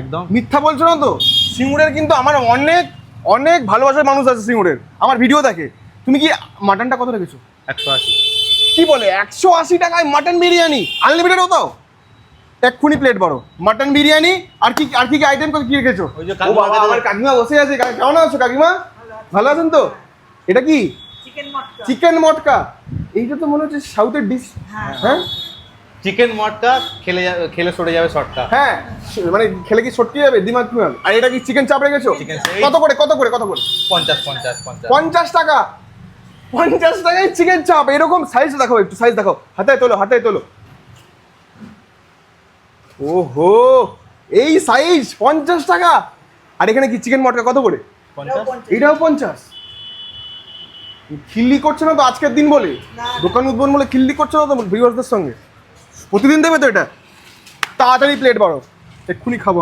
একদম মিথ্যা বলছো না তো? সিঙ্গুরের কিন্তু আমার অনেক অনেক ভালোবাসার মানুষ আছে সিঙ্গুরের, আমার ভিডিও দেখে। তুমি কি মাটনটা কত রেখেছো? 180। কি বলে 180 টাকায় মাটন বিরিয়ানি? আনলিমিটেড হতো? এক্ষুনি প্লেট বড় মাটন বিরিয়ানি। আর কি আইটেম কি রেখেছো? ওই যে ও বাবা, আমার কাকিমা বসে আছে। কেমন আছো কাকিমা? ভালো আছেন তো? এটা কি চিকেন মটকা? এইটা তো মনে হচ্ছে সাউথের ডিশ। হ্যাঁ চিকেন মটকা খেলে সরে যাবে শর্টটা। হ্যাঁ, মানে খেলে কি সটকে যাবে দিমাগ তোমার? আর এটা কি চিকেন চাপ রেখেছো? চিকেন কত করে কত করে কত করে? 50 50 50। 50 টাকা? 50 টাকায় চিকেন চাপ? এরকম সাইজ দেখাও, একটু সাইজ দেখাও, হাতে তোলো হাতে তোলো। ওহো, এই সাইজ 50 টাকা। আর এখানে কি চিকেন মটকা কত করে? 50। এটাও 50? খিল্লি করছে না তো আজকের দিন বলে? দোকান উদ্বোধন বলে খিল্লি করছে না তো ভিউয়ার্সদের সঙ্গে? প্রতিদিন দেবে তো এটা? তাড়াতাড়ি প্লেট বাড়ো, এক্ষুনি খাবো।